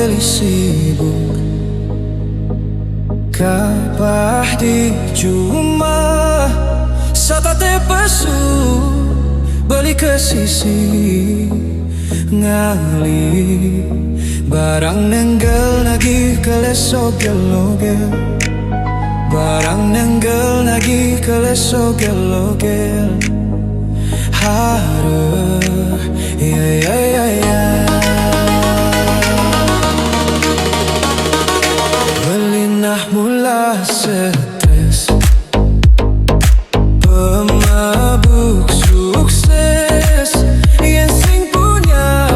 beli sibuk. Kapah di cuma satate pesu beli ke sisi ngali barang nenggel lagi kelesogel-ogel. Barang nenggel lagi kelesogel-ogel. Hareuh ya ya ya ya. Belinah mula stres, pemabuk sukses. Yang sing punya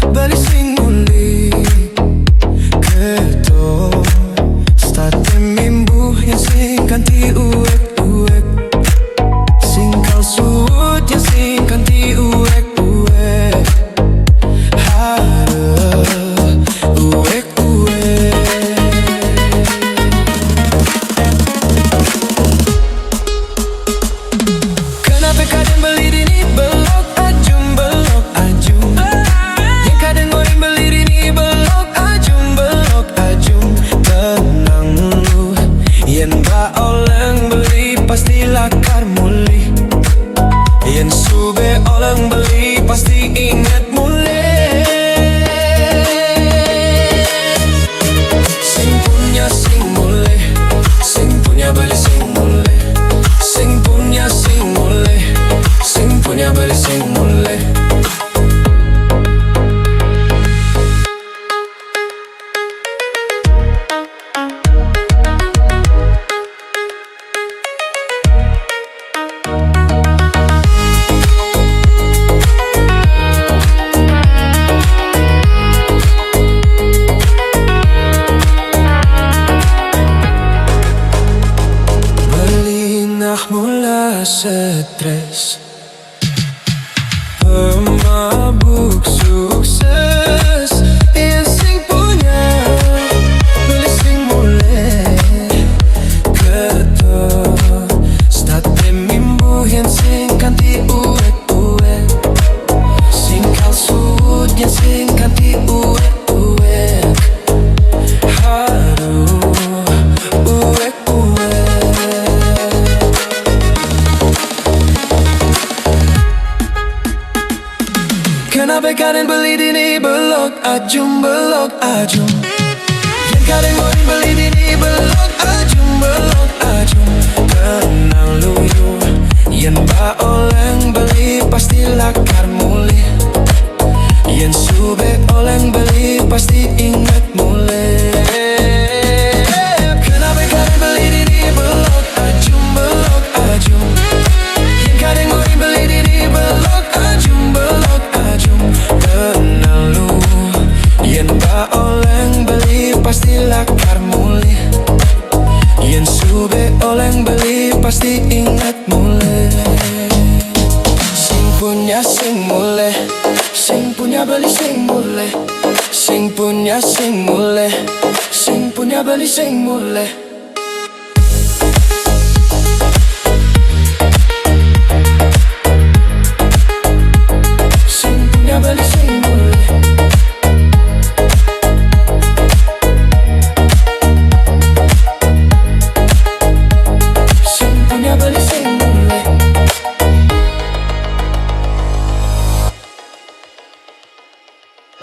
bali sing muli keto state mimbu. Yang sing kanti uek-uek, sing kau suut. Yang sing kanti uek-uek. Hareuh uek-uek. Kenapa kadang beli dini belok ajum belok ajum. Yang kadang orang beli dini belok ajum belok ajum. Tenang lu, yen ba oleng beli pasti lakar muli. Yen sube oleng beli pasti ingat muli. Sing punya sing muli, sing punya beli sing muli. Sing punya sing muli, sing punya beli sing muli. Belinah mula stres, pemabuk sukses. Yang sing punya beli sing mule keto state mimbu. Yang sing kanti uek-uek, sing kau suut. Yang sing kanti uek-uek. Haruh uek-uek. Kenapa kalian beli dini belok ajum belok ajum. Yang kalian orang beli dini belok ajum belok ajum. Tenang lu yu, yen ba oleng beli pasti lakar muli. Yen sube oleng beli pasti ingat muli. Kenapa kalian beli dini belok ajum belok ajum. Yang kalian orang beli dini belok ajum belok ajum. Tenang lu, yen ba oleng beli pasti lakar muli. Yen sube oleng beli pasti ingat muli. Sing punya sing mule, sing punya beli sing mule. Sing punya sing mule, sing punya beli sing mule.